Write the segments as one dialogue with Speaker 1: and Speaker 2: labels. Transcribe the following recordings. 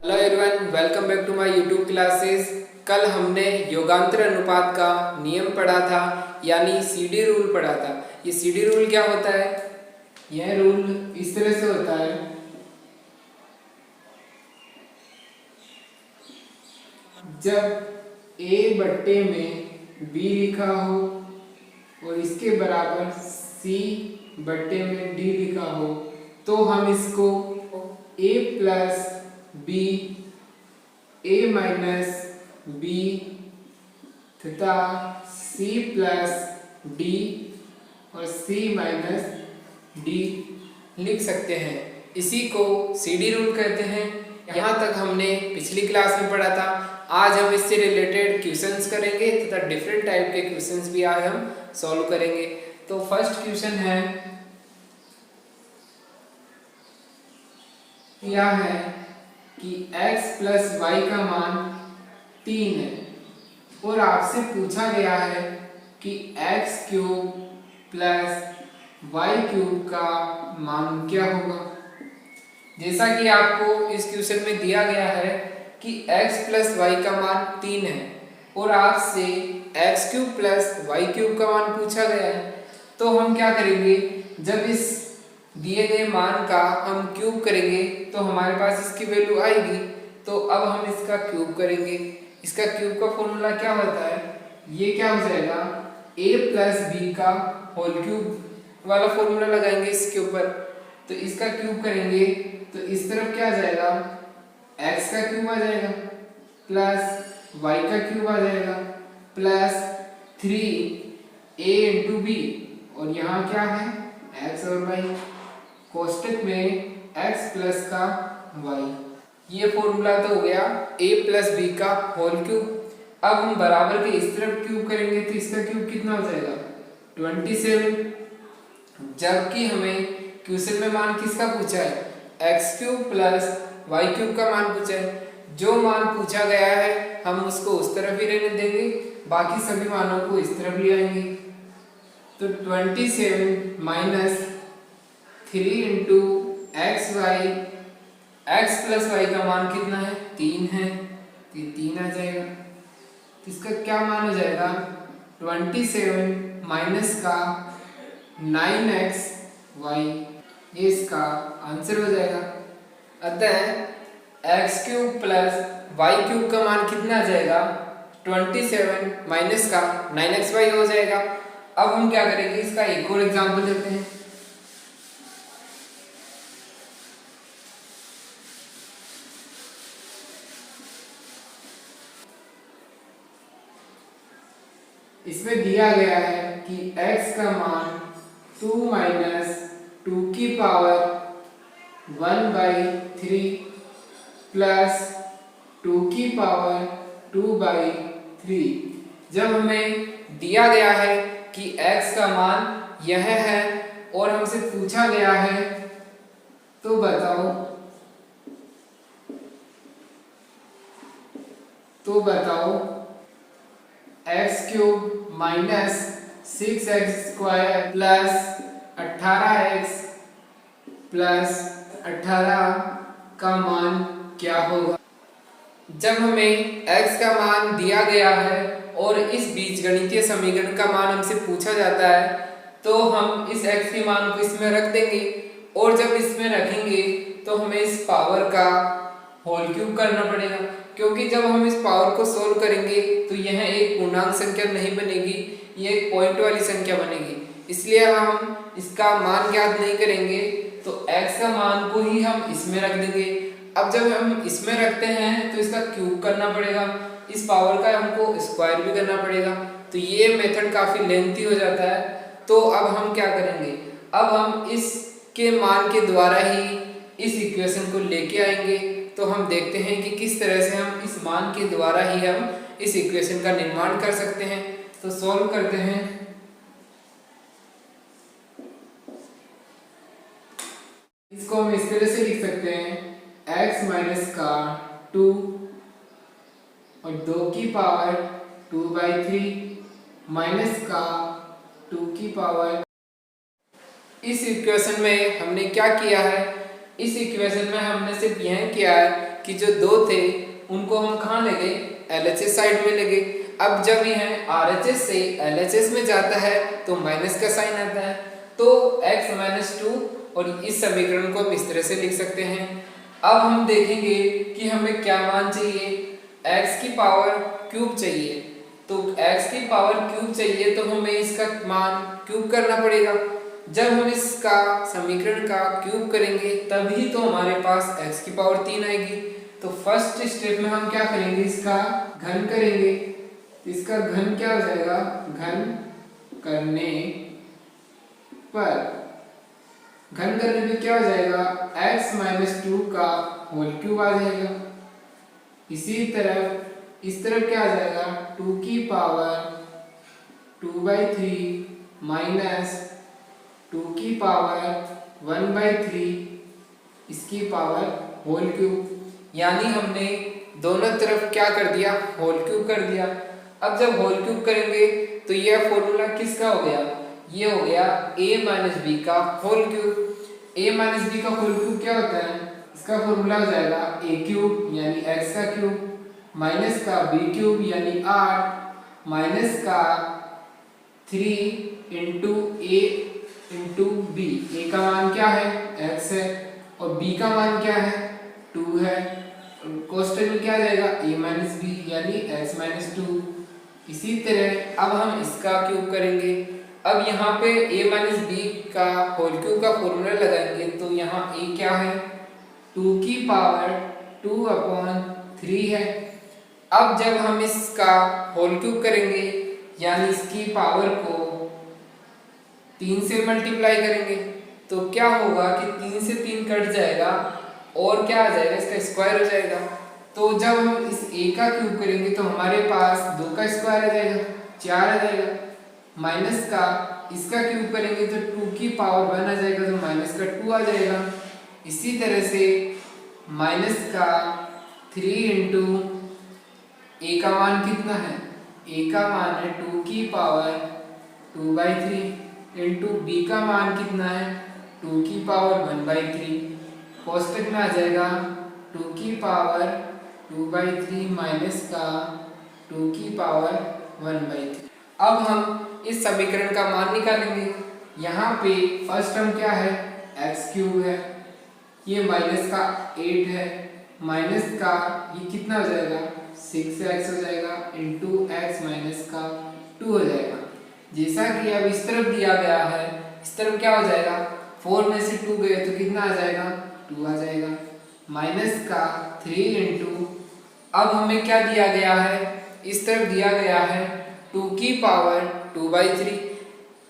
Speaker 1: Hello everyone, welcome back to my YouTube classes. कल हमने योगांतर अनुपात का नियम पढ़ा था, यानी सीडी रूल पढ़ा था। ये सीडी रूल क्या होता है? यह रूल इस तरह से होता है, जब a बट्टे में b लिखा हो और इसके बराबर c बट्टे में d लिखा हो, तो हम इसको a plus b, a minus b तथा c प्लस d और c माइनस d लिख सकते हैं। इसी को सीडी रूल कहते हैं। यहाँ तक हमने पिछली क्लास में पढ़ा था। आज हम इससे रिलेटेड क्वेश्चंस करेंगे तथा डिफरेंट टाइप के क्वेश्चंस भी आज हम सॉल्व करेंगे। तो फर्स्ट क्वेश्चन है, यह है कि x प्लस y का मान 3 है और आपसे पूछा गया है कि x cube plus y cube का मान क्या होगा। जैसा कि आपको इस क्वेश्चन में दिया गया है कि x प्लस y का मान 3 है और आपसे x cube plus y cube का मान पूछा गया है, तो हम क्या करेंगे, जब इस दिए गए मान का हम क्यूब करेंगे तो हमारे पास इसकी वैल्यू आएगी। तो अब हम इसका क्यूब करेंगे। इसका क्यूब का फॉर्मूला क्या होता है, ये क्या हो जाएगा, a प्लस बी का होल क्यूब वाला फॉर्मूला लगाएंगे इसके ऊपर। तो इसका क्यूब करेंगे तो इस तरफ क्या आ जाएगा, x का क्यूब आ जाएगा प्लस y का क्यूब आ जाएगा प्लस 3a इंटू बी, और यहाँ क्या है x और y, कोष्टक में x प्लस का y। ये फॉर्मूला तो हो गया a प्लस बी का होल क्यूब। अब हम बराबर के इस तरफ क्यूब करेंगे तो इसका क्यूब कितना हो जाएगा, 27। जबकि हमें क्वेश्चन में मान किसका पूछा है, x cube plus y cube का मान पूछा है। जो मान पूछा गया है हम उसको उस तरफ ही रहने देंगे, बाकी सभी मानों को इस तरफ ले आएंगे। तो 27 minus 3 into x y, x plus y का मान कितना है, 3 है, तो ये 3 आ जाएगा। तो इसका क्या मान हो जाएगा, 27 माइनस का 9x वाई, ये इसका आंसर हो जाएगा। अतः x cube plus y cube का मान कितना आ जाएगा, 27 माइनस का 9xy हो जाएगा। अब हम क्या करेंगे, इसका एक और एग्जांपल लेते हैं। इसमें दिया गया है कि x का मान 2 माइनस 2 की पावर 1/3 प्लस 2 की पावर 2/3। जब हमें दिया गया है कि x का मान यह है और हमसे पूछा गया है, तो बताओ x cube minus 6x square plus 18x plus 18 का मान क्या होगा। जब हमें x का मान दिया गया है और इस बीजगणितीय समीकरण का मान हमसे पूछा जाता है, तो हम इस x के मान को इसमें रख देंगे, और जब इसमें रखेंगे तो हमें इस पावर का होल क्यूब करना पड़ेगा, क्योंकि जब हम इस पावर को सोल्व करेंगे तो यह एक पूर्णांक संख्या नहीं बनेगी, ये एक पॉइंट वाली संख्या बनेगी। इसलिए हम इसका मान ज्ञात नहीं करेंगे, तो x का मान को ही हम इसमें रख देंगे। अब जब हम इसमें रखते हैं तो इसका क्यूब करना पड़ेगा, इस पावर का हमको स्क्वायर भी करना पड़ेगा, तो ये मेथड काफी लेंथी हो जाता है। तो अब हम क्या करेंगे, अब हम इसके मान के द्वारा ही इस इक्वेशन को लेके आएंगे। तो हम देखते हैं कि किस तरह से हम इस मान के द्वारा ही हम इस इक्वेशन का निर्माण कर सकते हैं। तो सॉल्व करते हैं। इसको हम इस तरह से लिख सकते हैं, x माइनस का 2 और 2 की पावर 2/3 माइनस का 2 की पावर। इस इक्वेशन में हमने क्या किया है, इस इक्वेशन में हमने सिर्फ यह किया है कि जो 2 थे उनको हम कहाँ ले गए, LHS साइड में ले गए। अब जब यह RHS से LHS में जाता है तो माइनस का साइन आता है, तो x - 2 और इस समीकरण को हम इस तरह से लिख सकते हैं। अब हम देखेंगे कि हमें क्या मान चाहिए, x की पावर क्यूब चाहिए। तो x की पावर क्यूब चाहिए तो हमें इसका मान क्यूब करना पड़ेगा। जब हम इसका समीकरण का क्यूब करेंगे तभी तो हमारे पास x की पावर 3 आएगी। तो फर्स्ट स्टेप में हम क्या करेंगे, इसका घन करेंगे। इसका घन क्या हो जाएगा, घन करने पे क्या हो जाएगा, x - 2 का होल क्यूब आ जाएगा। इसी तरफ इस तरफ क्या आ जाएगा, 2 की पावर 2/3 माइनस 2 की पावर 1/3 इसकी पावर होल क्यूब। यानी हमने दोनों तरफ क्या कर दिया, होल क्यूब कर दिया। अब जब होल क्यूब करेंगे तो यह फॉर्मूला किसका हो गया, ये हो गया a - b का होल क्यूब। a - b का होल क्यूब क्या होता है, इसका फॉर्मूला हो जाएगा a क्यूब यानी x का क्यूब माइनस का b क्यूब यानी 8 माइनस का 3 into a into b। a का मान क्या है, x है, और b का मान क्या है, 2 है। कोष्टक में क्या आ जाएगा, a - b यानी x - 2। इसी तरह अब हम इसका क्यूब करेंगे। अब यहाँ पे a - b का होल क्यूब का फॉर्मूला लगाएंगे तो यहाँ a क्या है, 2 की पावर 2/3 है। अब जब हम इसका होल क्यूब करेंगे यानी इसकी पावर को 3 से मल्टीप्लाई करेंगे तो क्या होगा कि 3 से 3 कट जाएगा और क्या आ जाएगा, इसका स्क्वायर हो जाएगा। तो जब हम इस a का क्यूब करेंगे तो हमारे पास 2 का स्क्वायर आ जाएगा, 4 आ जाएगा। माइनस का इसका क्यूब करेंगे तो 2 की पावर 1 आ जाएगा, तो माइनस का 2 आ जाएगा। इसी तरह से माइनस का 3 इंटू a का मान कितना है, a का मान है 2 की पावर 2/3 इंटू b का मान कितना है, 2 की पावर 1/3। कोष्टक में आ जाएगा 2 की पावर 2/3 माइनस का 2 की पावर 1/3। अब हम इस समीकरण का मान निकालेंगे। यहाँ पे फर्स्ट टर्म क्या है, x क्यूब है, ये माइनस का 8 है, माइनस का ये कितना हो जाएगा, 6x हो जाएगा इंटू x माइनस का 2 हो जाएगा। जैसा कि अब इस तरफ दिया गया है, इस तरफ क्या हो जाएगा, 4 में से 2 गए तो कितना आ जाएगा, 2 आ जाएगा। माइनस का 3 इंटू अब हमें क्या दिया गया है, इस तरफ दिया गया है 2 की पावर 2/3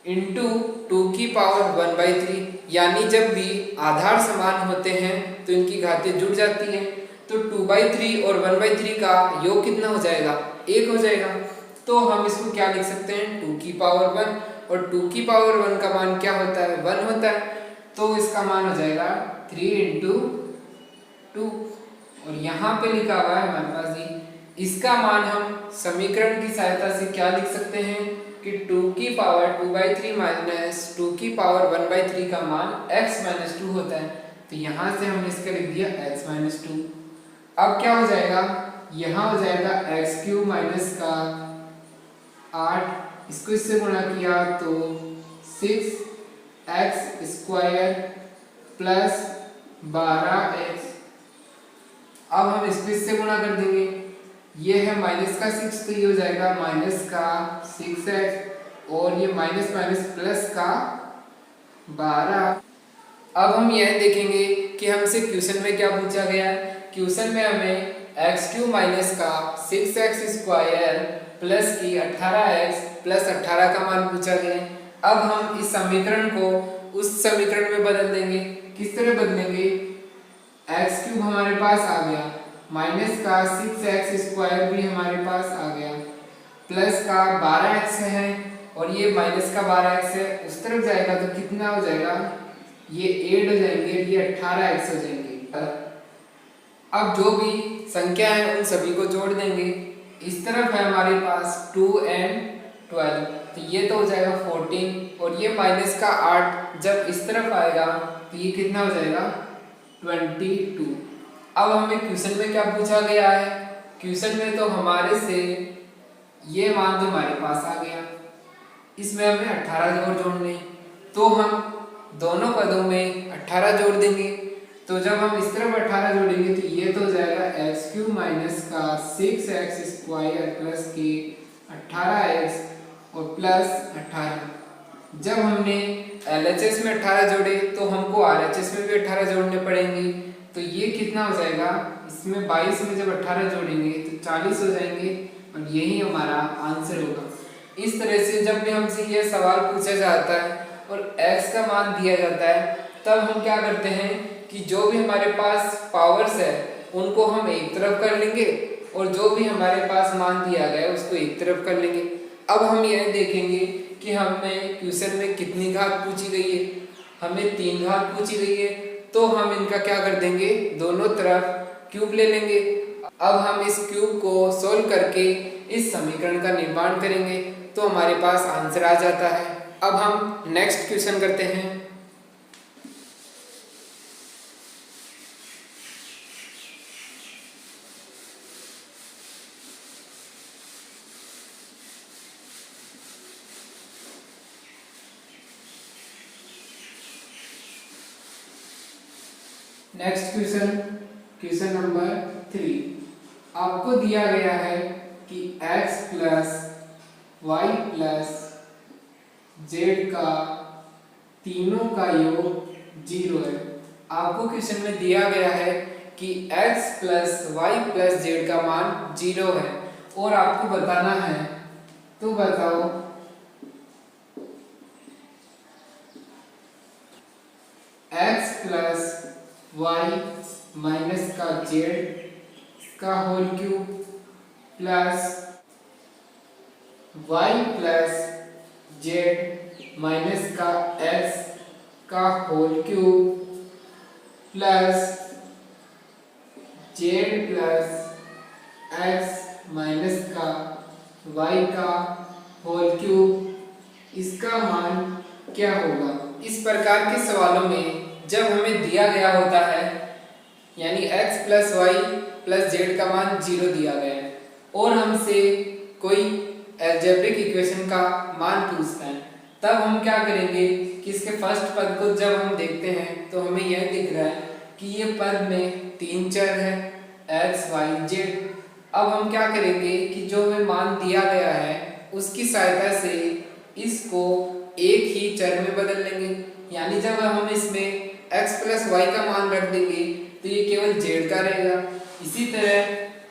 Speaker 1: इंटू 2 की पावर 1/3। यानी जब भी आधार समान होते हैं तो इनकी घातें जुड़ जाती हैं, तो 2/3 और 1/3 का योग कितना हो जाएगा, 1 हो जाएगा। तो हम इसको क्या लिख सकते हैं, 2 की पावर 1, और 2 की पावर 1 का मान क्या होता है, 1 होता है। तो इसका मान हो जाएगा 3 इंटू 2, और यहाँ पे लिखा हुआ है हमारे पास ये। इसका मान हम समीकरण की सहायता से क्या लिख सकते हैं कि 2 की पावर 2/3 माइनस 2 की पावर 1/3 का मान x - 2 होता है। तो यहाँ से हमने इसका लिख दिया x - 2। अब क्या हो जाएगा, यहाँ हो जाएगा x क्यूब माइनस का 8, इसको इससे गुणा किया तो 6x स्क्वायर प्लस 12x। अब हम इससे गुणा कर देंगे, ये है माइनस का 6 तो ये हो जाएगा माइनस का 6x, और ये माइनस माइनस प्लस का 12। अब हम यह देखेंगे कि हमसे क्वेश्चन में क्या पूछा गया है। क्वेश्चन में हमें x क्यूब माइनस का 6x स्क्वायर प्लस की 18x प्लस 18 का मान पूछा गया है। अब हम इस समीकरण को उस समीकरण में बदल देंगे। किस तरह बदलेंगे, x क्यूब हमारे पास आ गया, माइनस का 6x स्क्वायर भी हमारे पास आ गया, प्लस का 12x है, और ये माइनस का 12x है, उस तरफ जाएगा तो कितना हो जाएगा, ये 8 हो जाएंगे, ये 18x हो जाएंगे। अब जो भी संख्या है उन सभी को जोड़ देंगे। इस तरफ है हमारे पास 2 and 12, तो ये तो हो जाएगा 14, और ये माइनस का 8 जब इस तरफ आएगा तो ये कितना हो जाएगा 22। अब हमें क्वेश्चन में क्या पूछा गया है, क्वेश्चन में तो हमारे से ये मान तो हमारे पास आ गया, इसमें हमें 18 और जोड़ने, तो हम दोनों पदों में 18 जोड़ देंगे। तो जब हम इस तरफ 18 जोड़ेंगे तो ये तो हो जाएगा एक्स क्यूब माइनस का 6x स्क्वायर प्लस के 18x और प्लस 18। जब हमने LHS में 18 जोड़े तो हमको RHS में भी 18 जोड़ने पड़ेंगे, तो ये कितना हो जाएगा, इसमें 22 में जब 18 जोड़ेंगे तो 40 हो जाएंगे और यही हमारा आंसर होगा। इस तरह से जब भी हमसे ये सवाल पूछा जाता है और x का मान दिया जाता है, तब हम क्या करते हैं कि जो भी हमारे पास पावर्स है उनको हम एक तरफ कर लेंगे और जो भी हमारे पास मान दिया गया है उसको एक तरफ कर लेंगे। अब हम यह देखेंगे कि हमें क्वेश्चन में कितनी घात पूछी गई है, हमें 3 घात पूछी गई है, तो हम इनका क्या कर देंगे, दोनों तरफ क्यूब ले लेंगे। अब हम इस क्यूब को सोल्व करके इस समीकरण का निर्माण करेंगे तो हमारे पास आंसर आ जाता है। अब हम नेक्स्ट क्वेश्चन करते हैं। Next question, question number 3। आपको दिया गया है कि x plus y plus z का तीनों का योग 0 है। आपको क्वेश्चन में दिया गया है कि x plus y plus z का मान 0 है और आपको बताना है, तो बताओ x प्लस वाई माइनस का जेड का whole cube plus y plus z minus का एक्स का whole cube plus z plus x minus का वाई का होल क्यूब, इसका मान क्या होगा। इस प्रकार के सवालों में जब हमें दिया गया होता है, यानी x plus y plus z का मान 0 दिया गया है और हमसे कोई अलजेब्रिक इक्वेशन का मान पूछता है, तब हम क्या करेंगे कि इसके फर्स्ट पद को जब हम देखते हैं तो हमें यह दिख रहा है कि ये पद में 3 चर है x y z। अब हम क्या करेंगे कि जो हमें मान दिया गया है उसकी सहायता से इसको एक ही चर में बदल लेंगे, यानी जब हम इसमें x प्लस वाई का मान रख देंगे तो ये केवल z का रहेगा। इसी तरह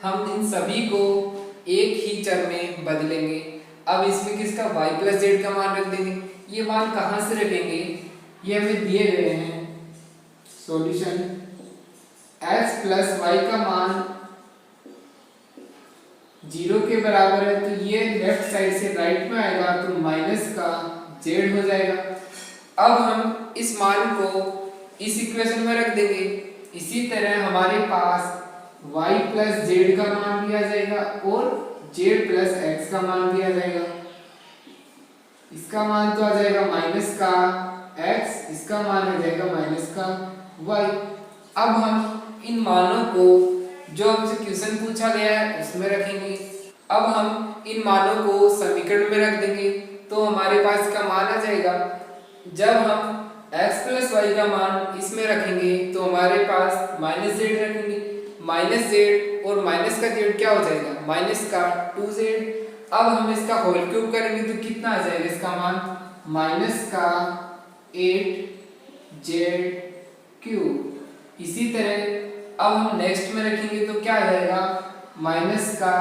Speaker 1: हम इन सभी को एक ही चर में बदलेंगे। अब इसमें किसका y प्लस जेड का मान रख देंगे। ये मान कहाँ से रखेंगे, ये हमें दिए गए हैं सॉल्यूशन। x प्लस वाई का मान 0 के बराबर है तो ये लेफ्ट साइड से राइट में आएगा तो माइनस का z हो जाएगा। अब हम इस मान को इस इक्वेशन में रख देंगे। इसी तरह हमारे पास y प्लस जेड का मान भी आ जाएगा और z प्लस एक्स का भी आ जाएगा। इसका मान तो आ जाएगा माइनस का x, इसका मान आ जाएगा माइनस का y। अब हम इन मानों को जो हमसे क्वेश्चन पूछा गया है उसमें रखेंगे। अब हम इन मानों को समीकरण में रख देंगे तो हमारे पास का मान आ जाएगा। जब हम x प्लस वाई का मान इसमें रखेंगे तो हमारे पास माइनस जेड रखेंगे, माइनस जेड और माइनस का जेड क्या हो जाएगा, माइनस का 2z। अब हम इसका होल क्यूब करेंगे तो कितना आ जाएगा इसका मान, माइनस का 8z क्यूब। इसी तरह अब हम नेक्स्ट में रखेंगे तो क्या आ जाएगा, माइनस का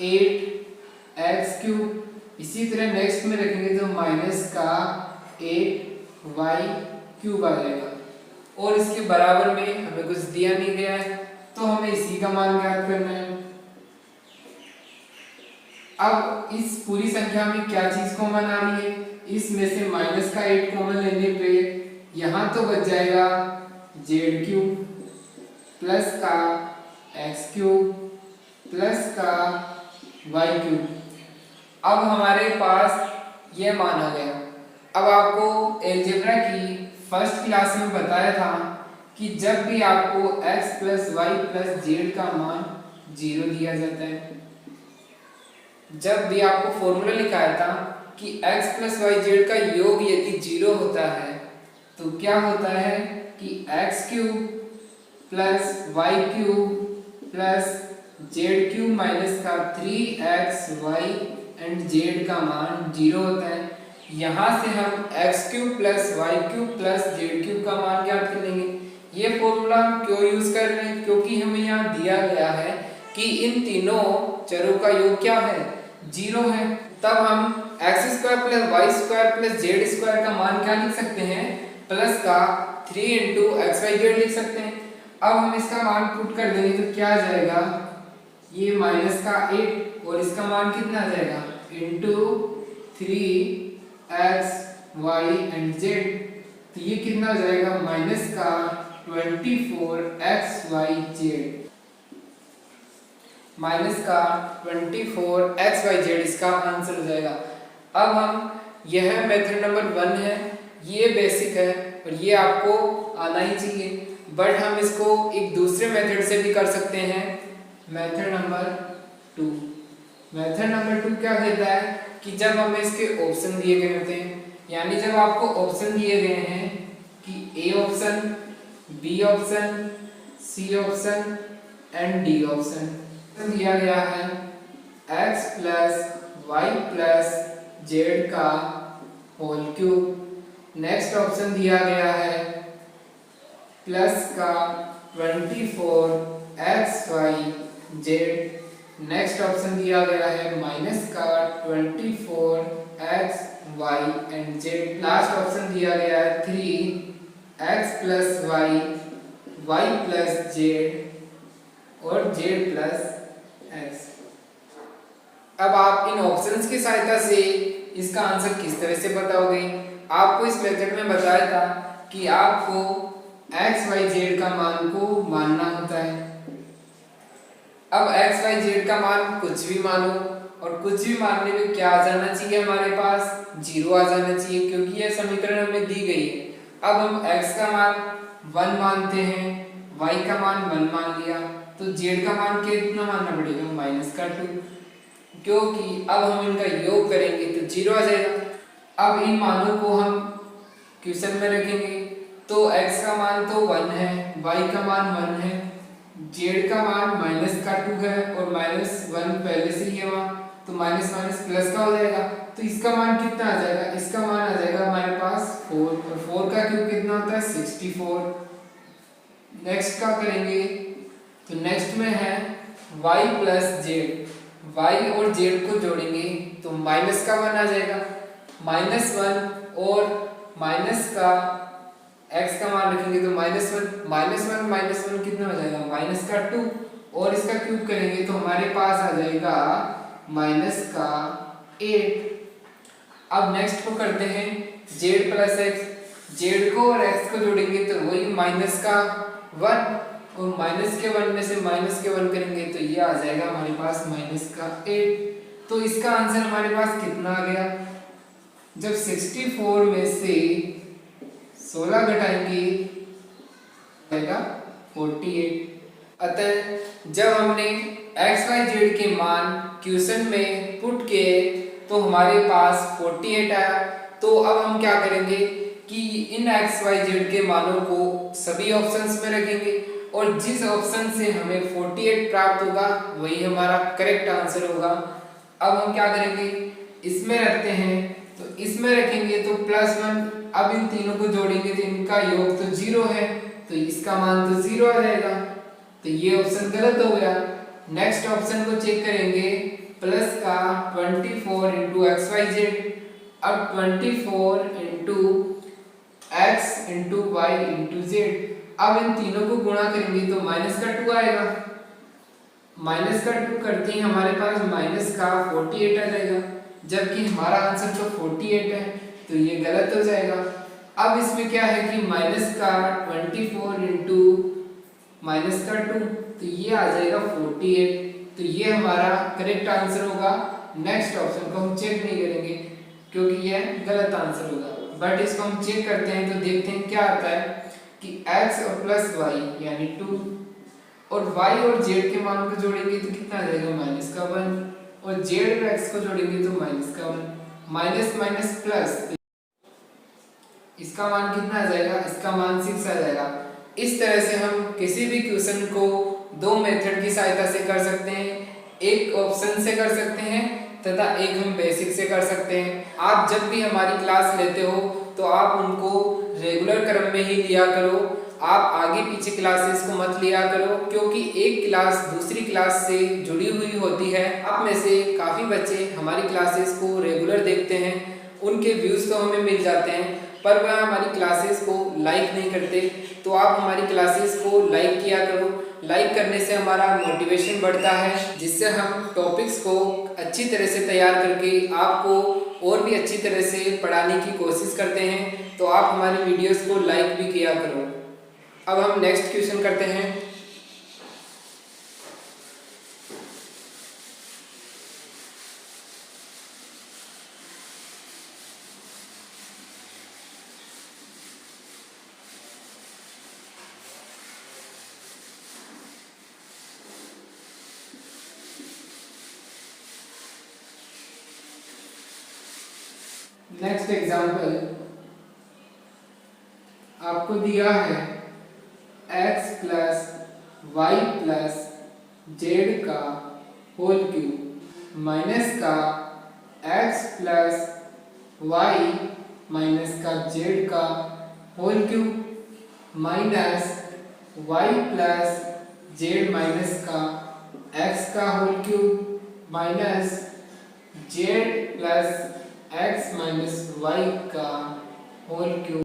Speaker 1: 8x क्यूब। इसी तरह नेक्स्ट में रखेंगे तो माइनस का 8y क्यूब आ जाएगा। और इसके बराबर में हमें कुछ दिया नहीं गया है तो हमें इसी का मान ज्ञात करना है। अब इस पूरी संख्या में क्या चीज कॉमन आ रही है, इसमें से माइनस का 8 कॉमन लेने पे यहाँ तो बच जाएगा जेड क्यूब प्लस का एक्स क्यूब प्लस का वाई क्यूब। अब हमारे पास यह मान आ गया। अब आपको अलजेब्रा की फर्स्ट क्लास में बताया था कि जब भी आपको x plus y plus z का मान 0 दिया जाता है, जब भी आपको फॉर्मूला लिखाया था कि x प्लस वाई जेड का योग यदि 0 होता है तो क्या होता है कि x cube plus y cube plus z cube minus का 3x वाई एंड जेड का मान 0 होता है। यहाँ से हम x cube plus y cube plus z cube का मान ज्ञात कर लेंगे। ये फॉर्मूला हम क्यों यूज कर रहे हैं, क्योंकि हमें यहाँ दिया गया है कि इन तीनों चरों का योग क्या है, 0 है। तब हम x square plus y square plus z square का मान क्या लिख सकते हैं, प्लस का 3 इंटू एक्स वाई जेड लिख सकते हैं। अब हम इसका मान पुट कर देंगे तो क्या आ जाएगा, ये माइनस का 8 और इसका मान कितना आ जाएगा into 3x y and z, तो ये कितना हो जाएगा माइनस का 24x y z, माइनस का 24x y z इसका आंसर हो जाएगा। अब हम, यह मेथड नंबर 1 है, ये बेसिक है और ये आपको आना ही चाहिए, बट हम इसको एक दूसरे मेथड से भी कर सकते हैं, मेथड नंबर 2। मेथड नंबर 2 क्या कहता है कि जब हमें इसके ऑप्शन दिए गए होते हैं, यानी जब आपको ऑप्शन दिए गए हैं कि A option, B option, C option and D option, दिया गया है x plus y plus z का होल क्यूब। नेक्स्ट ऑप्शन दिया गया है प्लस का 24x Y Z. Next option दिया गया है माइनस का 24x y and z. Last option दिया गया है 3x plus y, y plus z और जेड प्लस x। अब आप इन ऑप्शंस की सहायता से इसका आंसर किस तरह से बताओगे। आपको इस मेथड में बताया था कि आपको x y z का मान को मानना होता है। अब x y z का मान कुछ भी मानो, और कुछ भी मानने में क्या आ जाना चाहिए, हमारे पास 0 आ जाना चाहिए, क्योंकि यह समीकरण हमें दी गई है। अब हम x का मान 1 मानते हैं, y का मान 1 मान लिया, तो z का मान कितना मानना पड़ेगा माइनस का 2, क्योंकि अब हम इनका योग करेंगे तो 0 आ जाएगा। अब इन मानों को हम क्वेश्चन में रखेंगे, तो x का मान तो 1 है, y का मान 1 है, z का मान माइनस का 2 है और माइनस 1 पहले से ही है वहाँ, तो माइनस माइनस प्लस का हो जाएगा, तो इसका मान कितना आ जाएगा, इसका मान आ जाएगा हमारे पास 4, और 4 का क्यूब कितना होता है 64। नेक्स्ट क्या करेंगे, तो नेक्स्ट में है y प्लस जेड, y और z को जोड़ेंगे तो माइनस का 1 आ जाएगा, माइनस 1 और माइनस का x का मान रखेंगे तो माइनस 1 माइनस 1 कितना हो जाएगा माइनस का 2, और इसका क्यूब करेंगे तो हमारे पास आ जाएगा माइनस का 8। अब नेक्स्ट को करते हैं z प्लस x, z को और x को जोड़ेंगे तो वही माइनस का 1 और माइनस के 1 में से माइनस के 1 करेंगे तो ये आ जाएगा हमारे पास माइनस का 8। तो इसका आंसर हमारे पास कितना आ गया, जब 64 में से 16 घटाएंगे आएगा 48। अतः जब हमने x y z के मान क्वेश्चन में पुट किए तो हमारे पास 48 आया। तो अब हम क्या करेंगे कि इन x y z के मानों को सभी ऑप्शंस में रखेंगे और जिस ऑप्शन से हमें 48 प्राप्त होगा वही हमारा करेक्ट आंसर होगा। अब हम क्या करेंगे, इसमें रखते हैं, तो इसमें रखेंगे तो +1, अब इन तीनों को जोड़ेंगे तो इनका योग तो 0 है, तो इसका मान तो 0 आ जाएगा, तो ये ऑप्शन गलत हो गया। नेक्स्ट ऑप्शन को चेक करेंगे, प्लस का 24 इंटू एक्स वाई जेड। अब 24 into x into y into z, अब इन तीनों को गुणा करेंगे तो माइनस का 2 आएगा, माइनस का 2 करते ही हमारे पास माइनस का 48 आ जाएगा, जबकि हमारा आंसर तो 48 है, तो ये गलत हो जाएगा। अब इसमें क्या है कि माइनस का 24 इंटू माइनस का 2, तो ये आ जाएगा 48, तो ये हमारा करेक्ट आंसर होगा। नेक्स्ट ऑप्शन को हम चेक नहीं करेंगे क्योंकि यह गलत आंसर होगा, बट इसको हम चेक करते हैं तो देखते हैं क्या आता है कि x और प्लस y यानी 2 और y और z के मान को जोड़ेंगे तो कितना आ जाएगा माइनस का 1 और z और x को जोड़ेंगे तो माइनस का 1 माइनस माइनस प्लस, इसका मान कितना आ जाएगा, इसका मान 6 आ जाएगा। इस तरह से हम किसी भी क्वेश्चन को दो मेथड की सहायता से कर सकते हैं, एक ऑप्शन से कर सकते हैं तथा एक हम बेसिक से कर सकते हैं। आप जब भी हमारी क्लास लेते हो तो आप उनको रेगुलर क्रम में ही लिया करो, आप आगे पीछे क्लासेस को मत लिया करो, क्योंकि एक क्लास दूसरी क्लास से जुड़ी हुई होती है। आप में से काफ़ी बच्चे हमारी क्लासेस को रेगुलर देखते हैं, उनके व्यूज़ तो हमें मिल जाते हैं पर वह हमारी क्लासेस को लाइक नहीं करते। तो आप हमारी क्लासेस को लाइक किया करो, लाइक करने से हमारा मोटिवेशन बढ़ता है, जिससे हम टॉपिक्स को अच्छी तरह से तैयार करके आपको और भी अच्छी तरह से पढ़ाने की कोशिश करते हैं। तो आप हमारी वीडियोस को लाइक भी किया करो। अब हम नेक्स्ट क्वेश्चन करते हैं। नेक्स्ट एग्जाम्पल आपको दिया है x plus y plus z का होल क्यूब माइनस का x प्लस वाई माइनस का जेड का whole cube minus y plus z minus का x का whole cube minus z plus x minus y का होल क्यूब।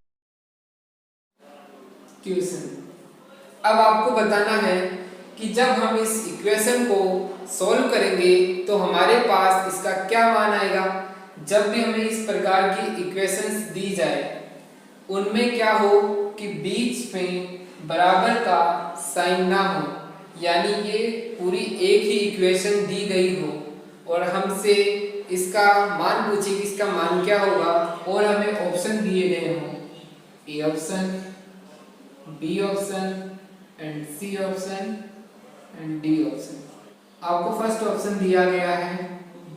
Speaker 1: क्वेश्चन अब आपको बताना है कि जब हम इस इक्वेशन को सॉल्व करेंगे तो हमारे पास इसका क्या मान आएगा। जब भी हमें इस प्रकार की इक्वेशंस दी जाए उनमें क्या हो कि बीच में बराबर का साइन ना हो, यानी ये पूरी एक ही इक्वेशन दी गई हो और हमसे इसका मान पूछे कि इसका मान क्या होगा और हमें ऑप्शन दिए गए हों, A option, B option and C option and D option. आपको फर्स्ट ऑप्शन दिया गया है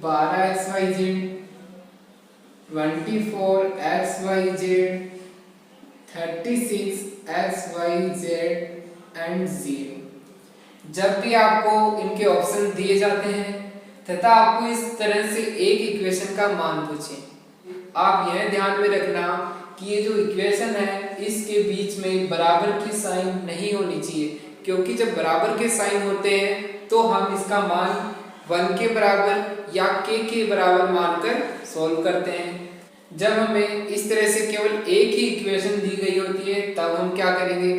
Speaker 1: 12xyz, 24xyz, 36xyz एंड 0। जब भी आपको इनके ऑप्शन दिए जाते हैं तथा आपको इस तरह से एक इक्वेशन का मान पूछे, आप यह ध्यान में रखना कि ये जो इक्वेशन है इसके बीच में बराबर की साइन नहीं होनी चाहिए, क्योंकि जब बराबर के साइन होते हैं तो हम इसका मान 1 के बराबर या के बराबर मानकर सॉल्व करते हैं। जब हमें इस तरह से केवल एक ही इक्वेशन दी गई होती है तब हम क्या करेंगे,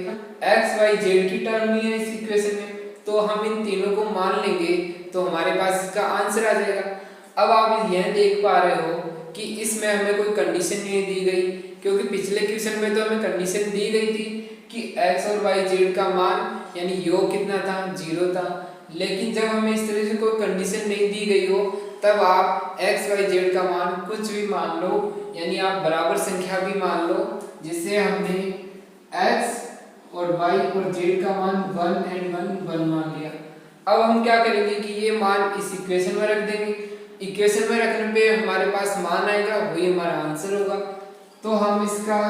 Speaker 1: एक्स वाई जेड की टर्म ही है इस इक्वेशन में, तो हम इन तीनों को मान लेंगे तो हमारे पास इसका आंसर आ जाएगा। अब आप यह देख पा रहे हो कि इसमें हमें कोई कंडीशन नहीं दी गई, क्योंकि पिछले क्वेश्चन में तो हमें कंडीशन दी गई थी कि x और y z का मान यानी योग कितना था, 0 था। लेकिन जब हमें इस तरह से कोई कंडीशन नहीं दी गई हो तब आप x y z का मान कुछ भी मान लो, यानी आप बराबर संख्या भी मान लो, जिससे हमने x और y और z का मान 1 and 1 मान लिया। अब हम क्या करेंगे कि ये मान इस इक्वेशन में रख देंगे, इक्वेशन में रखने पे हमारे पास मान आएगा, वही हमारा आंसर होगा। तो हम इसका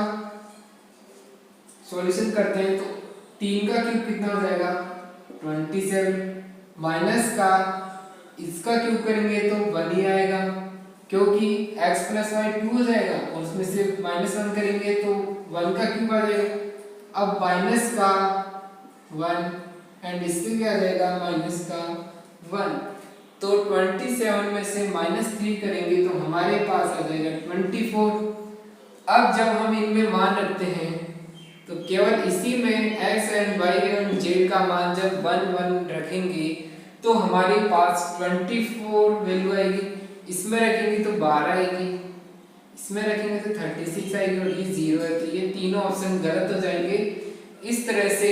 Speaker 1: सॉल्यूशन करते हैं तो 3 का क्यूब कितना हो जाएगा 27, माइनस का इसका क्यूब करेंगे तो 1 ही आएगा, क्योंकि x प्लस वाई 2 हो जाएगा और उसमें से -1 करेंगे तो 1 का क्यूब आ जाएगा। अब माइनस का 1 एंड इससे क्या आ जाएगा माइनस का 1, तो 27 में से -3 करेंगे तो हमारे पास आ जाएगा 24। अब जब हम इनमें मान रखते हैं तो केवल इसी में x and y and z का मान जब 1 1 रखेंगे तो हमारे पास 24 वैल्यू आएगी, इसमें रखेंगे तो 12 आएगी, इसमें रखेंगे तो 36 आएगी और ये 0 है, तो ये तीनों ऑप्शन गलत हो जाएंगे। इस तरह से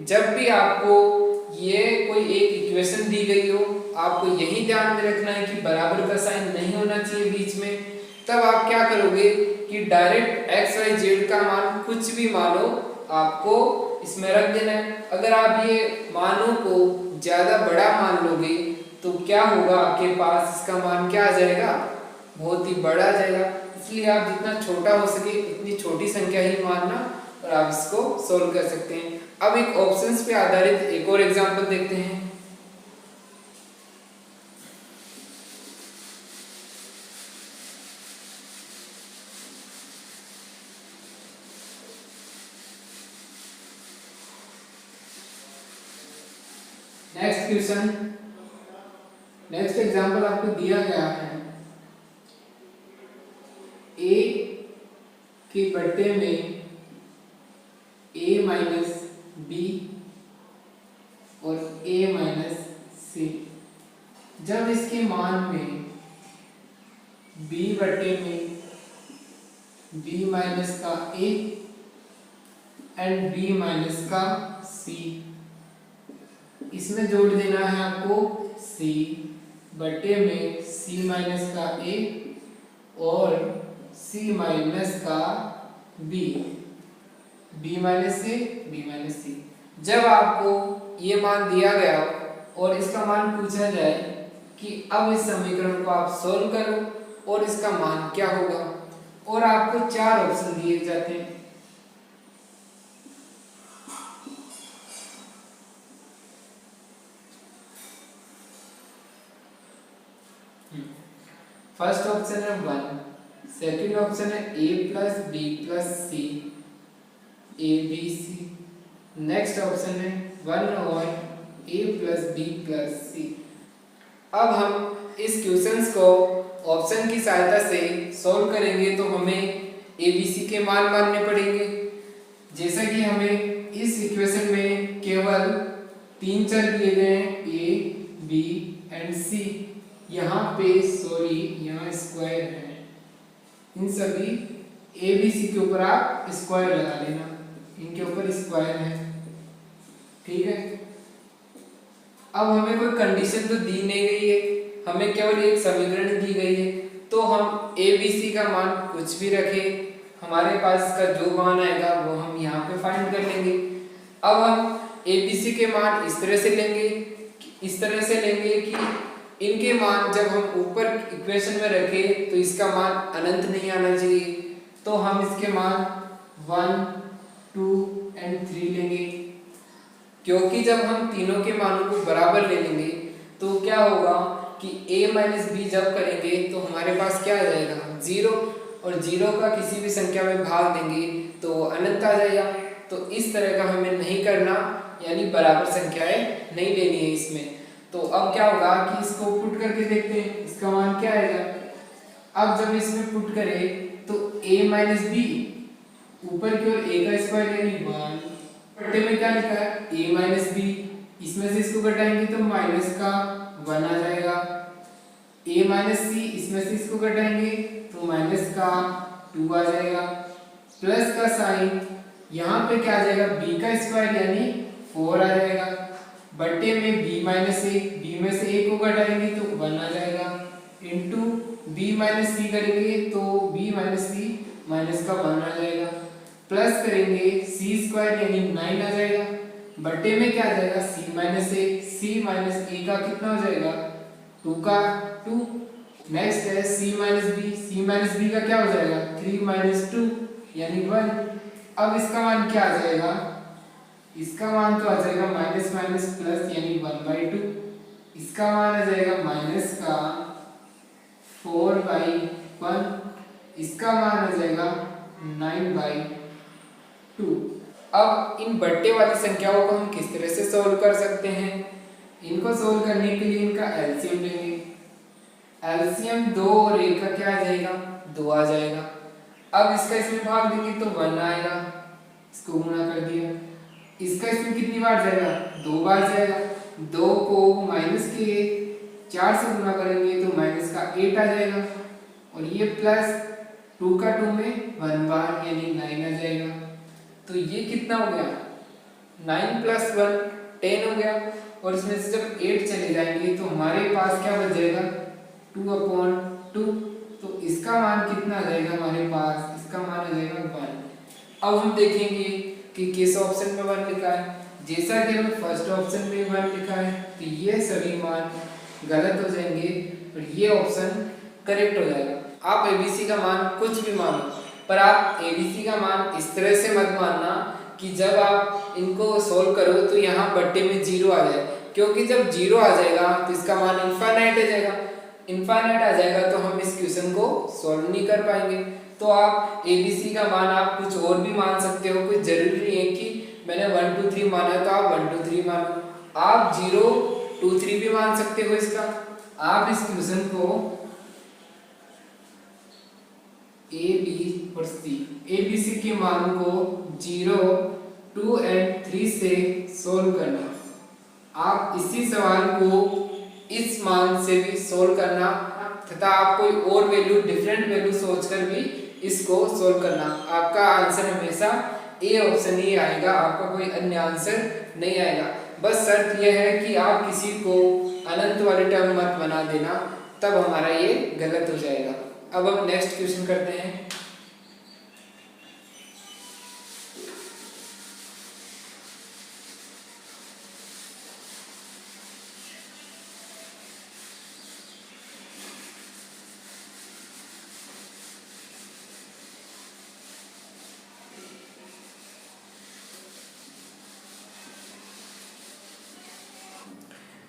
Speaker 1: जब भी आपको ये कोई एक इक्वेशन दी गई हो आपको यही ध्यान में रखना है कि बराबर का साइन नहीं होना चाहिए बीच में। तब आप क्या करोगे कि डायरेक्ट x y z का मान कुछ भी मानो, आपको इसमें रख देना है। अगर आप ये मानों को ज़्यादा बड़ा मान लोगे तो क्या होगा, आपके पास इसका मान क्या आ जाएगा, बहुत ही बड़ा आ जाएगा। इसलिए आप जितना छोटा हो सके उतनी छोटी संख्या ही मानना और आप इसको सोल्व कर सकते हैं। अब एक ऑप्शंस पे आधारित एक और एग्जांपल देखते हैं। नेक्स्ट क्वेश्चन, नेक्स्ट एग्जांपल आपको दिया गया है a के बट्टे में a माइनस बी और a माइनस सी। जब इसके मान में b बट्टे में b माइनस का a एंड b माइनस का c, इसमें जोड़ देना है आपको c बटे में c माइनस का a और c माइनस का b, b minus a b minus c। जब आपको ये मान दिया गया और इसका मान पूछा जाए कि अब इस समीकरण को आप सोल्व करो और इसका मान क्या होगा, और आपको चार ऑप्शन दिए जाते हैं। फर्स्ट ऑप्शन है 1, सेकंड ऑप्शन है a plus b plus c a b c, next option है 1 और a plus b plus c. अब हम इस क्वेश्चंस को ऑप्शन की सहायता से सॉल्व करेंगे तो हमें a b c के मान मानने पड़ेंगे। जैसा कि हमें इस इक्वेशन में केवल 3 चर दिए गए हैं a b एंड c। यहाँ पे सॉरी यहाँ स्क्वायर है, इन सभी ए बी सी के ऊपर आप स्क्वायर लगा लेना, इनके ऊपर स्क्वायर है, ठीक है। अब हमें कोई कंडीशन तो दी नहीं गई है, हमें केवल एक समीकरण दी गई है, तो हम ए बी सी का मान कुछ भी रखें, हमारे पास इसका जो मान आएगा वो हम यहाँ पे फाइंड कर लेंगे। अब हम ए बी सी के मान इस तरह से लेंगे कि इनके मान जब हम ऊपर इक्वेशन में रखें तो इसका मान अनंत नहीं आना चाहिए, तो हम इसके मान 1, 2 एंड 3 लेंगे, क्योंकि जब हम तीनों के मानों को बराबर ले लेंगे तो क्या होगा कि a माइनस बी जब करेंगे तो हमारे पास क्या आ जाएगा 0, और 0 का किसी भी संख्या में भाग देंगे तो वो अनंत आ जाएगा। तो इस तरह का हमें नहीं करना, यानी बराबर संख्याएं नहीं लेनी है इसमें। तो अब क्या होगा कि इसको पुट करके देखते हैं इसका मान क्या आएगा। अब जब इसमें पुट करें तो a माइनस बी, ऊपर की ओर a का स्क्वायर यानी 1, बट्टे में क्या लिखा है a माइनस बी, इसमें से इसको घटाएंगे तो माइनस का 1 आ जाएगा। a माइनस सी, इसमें से इसको घटाएंगे तो माइनस का 2 आ जाएगा। प्लस का साइन यहाँ पे क्या आ जाएगा b का स्क्वायर यानी 4 आ जाएगा, बट्टे में b माइनस ए, b में से a को घटाएंगे तो 1 आ जाएगा, इंटू b माइनस सी करेंगे तो b माइनस सी माइनस का 1 आ जाएगा, प्लस करेंगे c स्क्वायर यानी 9 आ जाएगा, बट्टे में क्या आ जाएगा c माइनस ए, c माइनस ए का कितना हो जाएगा 2 का 2। नेक्स्ट है c माइनस बी का क्या हो जाएगा 3 माइनस 2 यानी 1। अब इसका मान क्या आ जाएगा, इसका मान तो आ जाएगा माइनस माइनस प्लस यानी 1/2, इसका मान आ जाएगा माइनस का 4/1, इसका मान आ जाएगा 9/2। अब इन बट्टे वाली संख्याओं को हम किस तरह से सोल्व कर सकते हैं, इनको सोल्व करने के लिए इनका एलसीएम लेंगे। एलसीएम 2 और 1 का क्या आ जाएगा 2 आ जाएगा। अब इसका इसमें भाग देंगे तो 1 आएगा, इसको गुणा कर दिया, इसका इसमें कितनी बार जाएगा 2 बार जाएगा, 2 को माइनस के 4 से गुणा करेंगे तो माइनस का 8 आ जाएगा, और ये प्लस 2 का 2 में 1 बार यानी 9 आ जाएगा। तो ये कितना हो गया 9 प्लस 1 10 हो गया, और इसमें से जब 8 चले जाएंगे तो हमारे पास क्या बच जाएगा 2/2। तो इसका मान कितना आ जाएगा हमारे पास, इसका मान आ जाएगा 1। अब हम देखेंगे कि किस ऑप्शन में 1 लिखा है। जैसा कि हमें फर्स्ट ऑप्शन में 1 लिखा है तो ये सभी मान गलत हो जाएंगे और ये ऑप्शन करेक्ट हो जाएगा। आप एबीसी का मान कुछ भी मानो, पर आप एबीसी का मान इस तरह से मत मानना कि जब आप इनको सोल्व करो तो यहाँ बट्टे में 0 आ जाए, क्योंकि जब 0 आ जाएगा तो इसका मान इनफाइनाइट आ जाएगा। इनफाइनाइट आ जाएगा तो हम इस क्वेश्चन को सॉल्व नहीं कर पाएंगे। तो आप एबीसी का मान आप कुछ और भी मान सकते हो, कुछ जरूरी नहीं है कि मैंने 1 2 3 माना है तो आप 1 2 3 मानो, आप 0 2 3 भी मान सकते हो इसका। आप इस क्वेश्चन को ए बी और सी, एबीसी के मान को 0 2 एंड 3 से सोल्व करना। आप इसी सवाल को इस मान से भी सोल्व करना तथा आप कोई और वैल्यू डिफरेंट वैल्यू सोचकर भी इसको सोल्व करना। आपका आंसर हमेशा ए ऑप्शन ही आएगा, आपका कोई अन्य आंसर नहीं आएगा। बस शर्त यह है कि आप किसी को अनंत वाले टर्म मत बना देना, तब हमारा ये गलत हो जाएगा। अब हम नेक्स्ट क्वेश्चन करते हैं।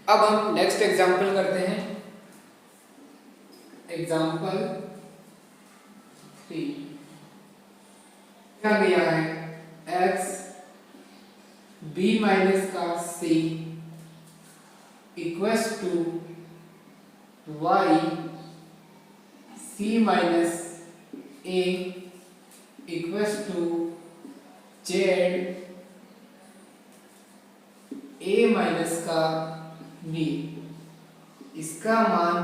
Speaker 1: अब हम नेक्स्ट एग्जाम्पल करते हैं। एग्जाम्पल 3 क्या दिया है, x b माइनस का c equals to y c minus a equals to z a minus का b। इसका मान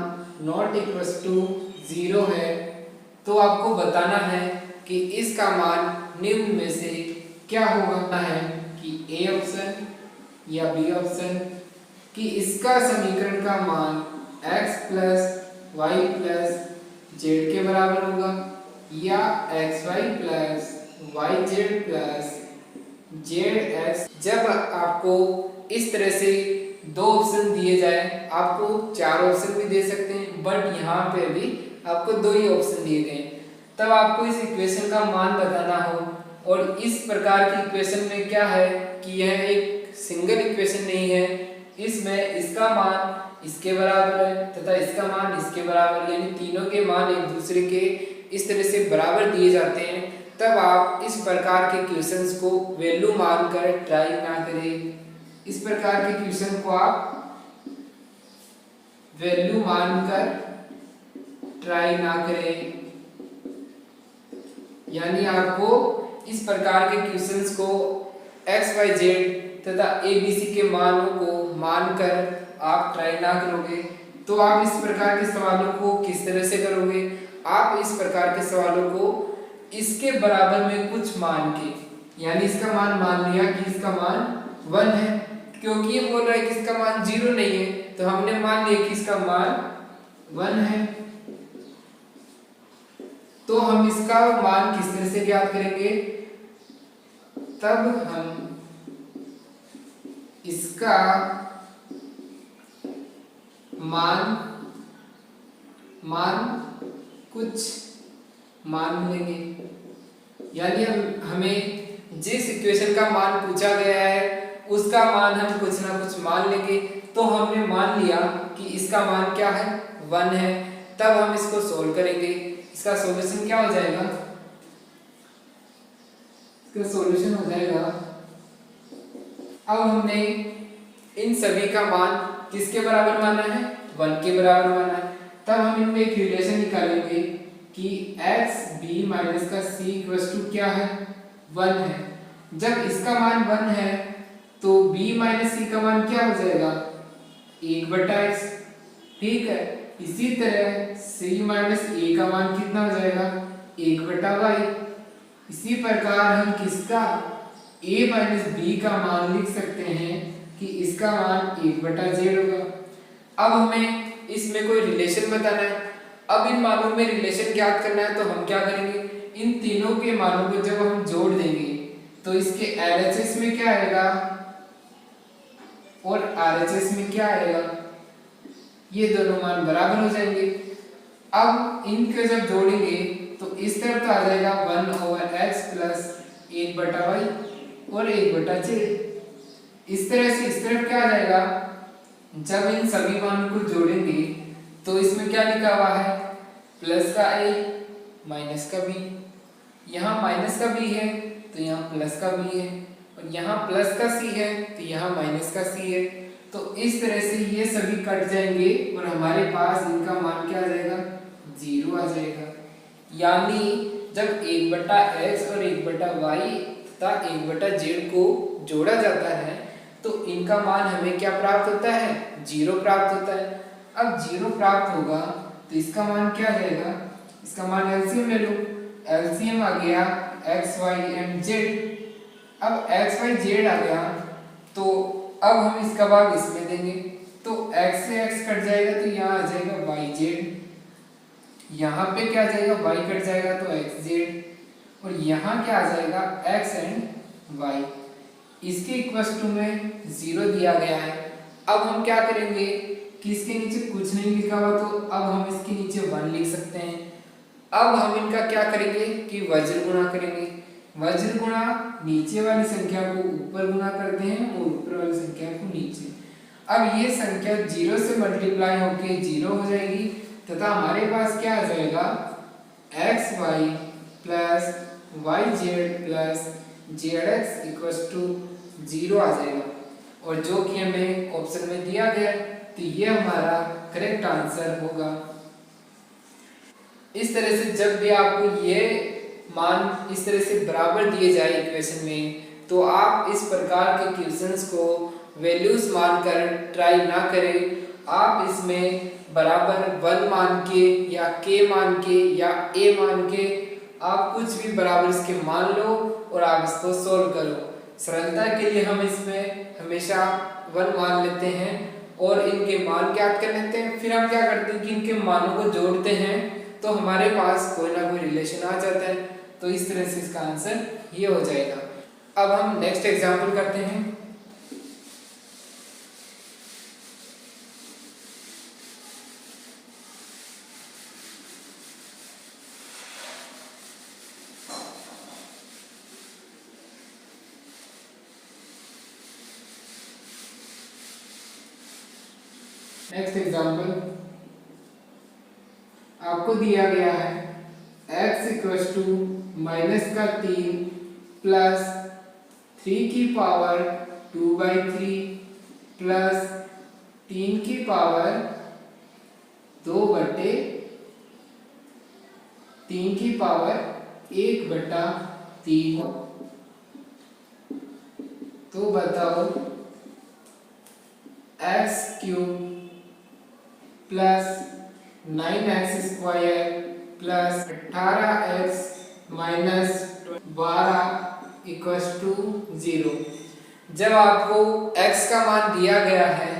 Speaker 1: नॉट इक्वल्स टू 0 है, तो आपको बताना है कि इसका मान निम्न में से क्या होगा है कि ए ऑप्शन या बी ऑप्शन, कि इसका समीकरण का मान x plus y plus z के बराबर होगा या x y plus y z plus z x. जब आपको इस तरह से दो ऑप्शन दिए जाए, आपको 4 ऑप्शन भी दे सकते हैं, बट यहाँ पे भी आपको 2 ही ऑप्शन दिए गए, तब आपको इस इक्वेशन का मान बताना हो। और इस प्रकार की इक्वेशन में क्या है कि यह एक सिंगल इक्वेशन नहीं है, इसमें इसका मान इसके बराबर है तथा इसका मान इसके बराबर, यानी तीनों के मान एक दूसरे के इस तरह से बराबर दिए जाते हैं। तब आप इस प्रकार के क्वेश्चंस को वैल्यू मानकर ट्राई ना करें। इस प्रकार के क्वेश्चन को आप वैल्यू मानकर ट्राई ना करें, यानी आपको इस प्रकार के क्वेश्चंस को x y z तथा a b c के मानों को मानकर आप ट्राई ना करोगे तो आप इस प्रकार के सवालों को किस तरह से करोगे। आप इस प्रकार के सवालों को इसके बराबर में कुछ मान के, यानी इसका मान लिया कि इसका मान 1 है, क्योंकि ये बोल रहा है कि इसका मान 0 नहीं है, तो हमने मान लिया कि इसका मान 1 है। तो हम इसका मान किस तरह से ज्ञात करेंगे, तब हम इसका कुछ मान लेंगे, यानी हमें जिस इक्वेशन का मान पूछा गया है उसका मान हम कुछ ना कुछ मान लेंगे। तो हमने मान लिया कि इसका मान क्या है, 1 है, तब हम इसको सोल्व करेंगे। इसका सॉल्यूशन क्या हो जाएगा, इसका सॉल्यूशन हो जाएगा, अब हमने इन सभी का मान किसके बराबर माना है, 1 के बराबर माना है। तब हम इनमें एक रिलेशन निकालेंगे कि x b माइनस का c इक्वल्स टू क्या है, 1 है। जब इसका मान 1 है तो b माइनस c का मान क्या हो जाएगा, 1/x। ठीक है, इसी तरह c माइनस a का मान कितना हो जाएगा, 1/y। इसी प्रकार हम किसका a माइनस b का मान लिख सकते हैं कि इसका मान 1/z होगा। अब हमें इसमें कोई रिलेशन बताना है। अब इन मानों में रिलेशन ज्ञात करना है, तो हम क्या करेंगे, इन तीनों के मानों को जब हम जोड़ देंगे तो इसके LHS में क्या आएगा और RHS में क्या आएगा, ये दोनों मान बराबर हो जाएंगे। अब इनके जब जोड़ेंगे तो इस तरफ तो आ जाएगा 1/x प्लस 1/y और 1/z। इस तरह से इस तरफ क्या आ जाएगा, जब इन सभी मानों को जोड़ेंगे तो इसमें क्या लिखा हुआ है, प्लस का a माइनस का b। यहाँ माइनस का b है तो यहाँ प्लस का b है, और यहाँ प्लस का c है तो यहाँ माइनस का c है। तो इस तरह से ये सभी कट जाएंगे और हमारे पास इनका मान क्या आ जाएगा, 0 आ जाएगा। यानी जब 1/x और 1/y तथा 1/z को जोड़ा जाता है तो इनका मान हमें क्या प्राप्त होता है, 0 प्राप्त होता है। अब 0 प्राप्त होगा तो इसका मान क्या आ जाएगा, इसका मान एलसीएम ले लो। एलसीएम आ गया x y and z। अब x y z आ गया तो अब हम इसका भाग इसमें देंगे तो x से x कट जाएगा तो यहाँ आ जाएगा y z, यहाँ पे क्या आ जाएगा y कट जाएगा तो x z, और यहाँ क्या आ जाएगा x and y। इसके इक्वल्स टू में 0 दिया गया है। अब हम क्या करेंगे कि इसके नीचे कुछ नहीं लिखा हुआ तो अब हम इसके नीचे 1 लिख सकते हैं। अब हम इनका क्या करेंगे कि वज्र गुणा करेंगे। वज्र गुणा नीचे वाली संख्या को ऊपर गुणा करते हैं और ऊपर वाली संख्या को नीचे। अब ये संख्या 0 से मल्टीप्लाई होके 0 हो जाएगी तथा हमारे पास क्या आ जाएगा, xy plus yz plus zx equals to 0 आ जाएगा, और जो कि हमें ऑप्शन में दिया गया तो ये हमारा करेक्ट आंसर होगा। इस तरह से जब भी आपको ये मान इस तरह से बराबर दिए जाए इक्वेशन में तो आप इस प्रकार के क्वेश्चंस को वैल्यूज मानकर ट्राई ना करें। आप इसमें बराबर 1 मान के या k मान के या a मान के आप कुछ भी बराबर इसके मान लो और आप इसको सोल्व करो। सरलता के लिए हम इसमें हमेशा 1 मान लेते हैं और इनके मान ज्ञात कर लेते हैं। फिर हम क्या करते हैं कि इनके मानों को जोड़ते हैं तो हमारे पास कोई ना कोई रिलेशन आ जाता है। तो इस तरह से इसका आंसर ये हो जाएगा। अब हम नेक्स्ट एग्जांपल करते हैं। नेक्स्ट एग्जांपल आपको दिया गया है x इक्वल्स टू -3 प्लस 3 की पावर 2/3 प्लस 3 की पावर 2/3 की पावर 1/3। तो बताओ x cube plus 9x square plus 18x minus 12 equals to 0। जब आपको x का मान दिया गया है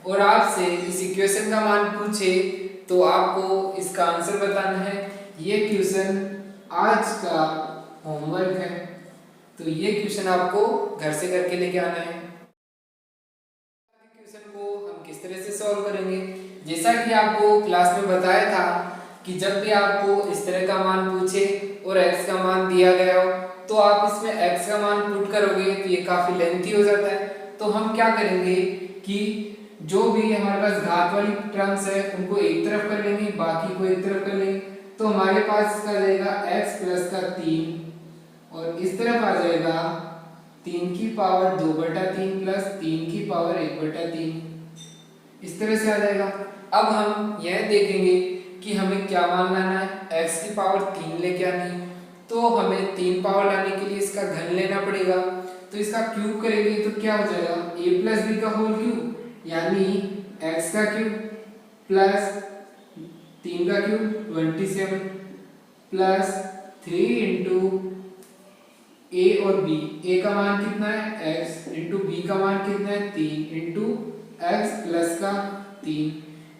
Speaker 1: और आपसे इस इक्वेशन का मान पूछे तो आपको इसका आंसर बताना है। ये क्वेश्चन आज का होमवर्क है, तो ये क्वेश्चन आपको घर से करके लेके आना है। क्वेश्चन को हम किस तरह से सॉल्व करेंगे, जैसा कि आपको क्लास में बताया था कि जब भी आपको इस तरह का मान पूछे और x का मान दिया गया हो तो आप इसमें x का मान पुट करोगे तो ये काफी लेंथी हो जाता है। तो हम क्या करेंगे कि जो भी हमारे पास घात वाली टर्म्स है उनको एक तरफ कर लेंगे, बाकी को एक तरफ कर लेंगे। तो हमारे पास इसका जाएगा x प्लस का 3 और इस तरफ आ जाएगा 3 की पावर 2/3 प्लस 3 की पावर 1/3। इस तरह से आ जाएगा। अब हम यह देखेंगे कि हमें क्या मान लाना है, x की पावर 3 लेके आनी है। तो हमें 3 पावर लाने के लिए इसका घन लेना पड़ेगा। तो इसका क्यूब करेंगे तो क्या हो जाएगा, a प्लस b का होल क्यूब यानी x का क्यूब प्लस 3 का क्यूब 27 प्लस 3 इंटू a और b। a का मान कितना है x इंटू b का मान कितना है 3 इंटू x प्लस का 3।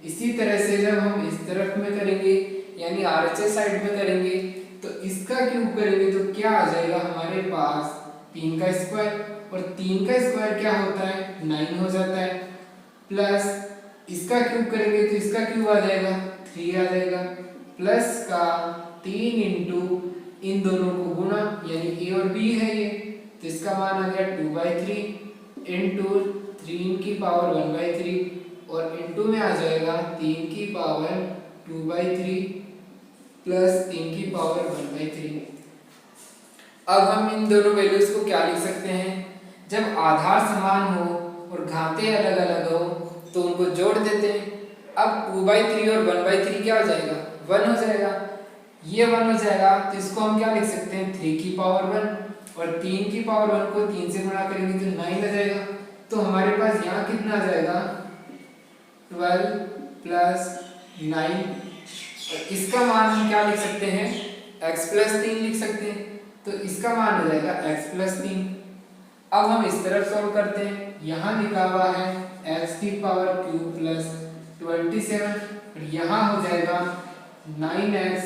Speaker 1: इसी तरह से जब हम इस तरफ में करेंगे यानी RHS साइड में करेंगे तो इसका क्यूब करेंगे तो क्या आ जाएगा हमारे पास 3 का स्क्वायर, और 3 का स्क्वायर क्या होता है 9 हो जाता है, प्लस इसका क्यूब करेंगे तो इसका क्यूब आ जाएगा 3 आ जाएगा, प्लस का 3 इंटू इन दोनों को गुणा, यानी ए और बी है ये, तो इसका मान आ गया 2/3 इंटू 3 की पावर 1/3 और इंटू में आ जाएगा 3 की पावर 2/3 प्लस 3 की पावर 1/3। अब हम इन दोनों वैल्यूज को क्या लिख सकते हैं, जब आधार समान हो और घातें अलग अलग हो तो उनको जोड़ देते हैं। अब 2/3 और 1/3 क्या हो जाएगा 1 हो जाएगा, ये 1 हो जाएगा, तो इसको हम क्या लिख सकते हैं 3 की पावर 1 और 3 की पावर 1 को 3 से गुणा करेंगे तो 9 आ जाएगा। तो हमारे पास यहाँ कितना आ जाएगा 12 प्लस 9, और इसका मान हम क्या लिख सकते हैं x प्लस 3 लिख सकते हैं, तो इसका मान हो जाएगा x प्लस 3। अब हम इस तरफ सॉल्व करते हैं, यहाँ लिखा हुआ है x की पावर क्यूब प्लस 27 और यहाँ हो जाएगा 9x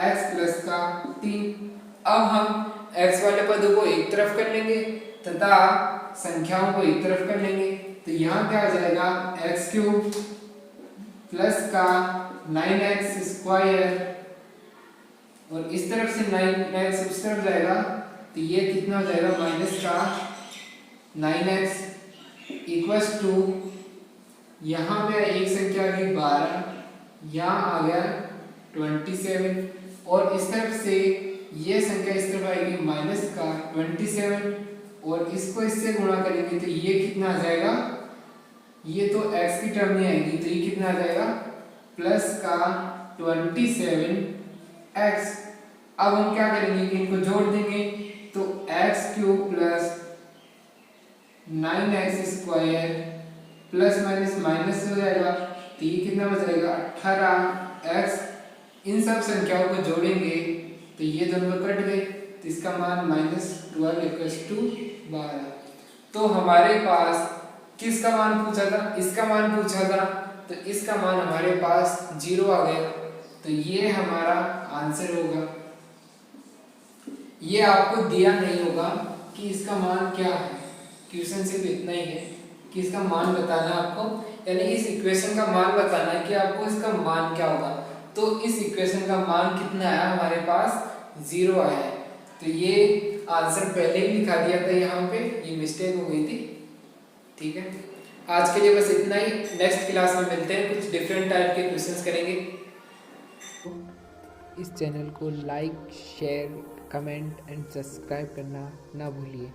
Speaker 1: x प्लस का 3। अब हम x वाले पदों को एक तरफ कर लेंगे तथा संख्याओं को एक तरफ कर लेंगे, तो यहाँ क्या हो जाएगा x क्यूब प्लस का 9x स्क्वायर और इस तरफ से 9x उस तरफ जाएगा तो ये कितना हो जाएगा माइनस का 9x इक्वल्स टू, यहाँ पे एक संख्या आ गई 12, यहाँ आ गया 27 और इस तरफ से ये संख्या इस तरफ आएगी माइनस का 27 और इसको इससे गुणा करेंगे तो ये कितना आ जाएगा, ये तो x की टर्म में आएगी तो ये कितना आ जाएगा प्लस का 27x। अब हम क्या करेंगे कि इनको जोड़ देंगे तो x cube plus 9x square plus minus minus हो जाएगा तो ये कितना हो जाएगा 18x। इन सब संख्याओं को जोड़ेंगे तो ये दोनों कट गए तो इसका मान -12 = 12। तो हमारे पास किसका मान पूछा था, इसका मान पूछा था, तो इसका मान हमारे पास 0 आ गया, तो ये हमारा आंसर होगा। ये आपको दिया नहीं होगा कि इसका मान क्या है, क्वेश्चन सिर्फ इतना ही है कि इसका मान बताना आपको, यानी इस इक्वेशन का मान बताना है कि आपको इसका मान क्या होगा। तो इस इक्वेशन का मान कितना आया हमारे पास 0 आया है, तो ये आंसर पहले ही लिखा दिया था यहाँ पे, ये मिस्टेक हो गई थी। ठीक है, आज के लिए बस इतना ही, नेक्स्ट क्लास में मिलते हैं, कुछ डिफरेंट टाइप के क्वेश्चंस करेंगे।
Speaker 2: इस चैनल को like, share, comment and subscribe करना ना भूलिए।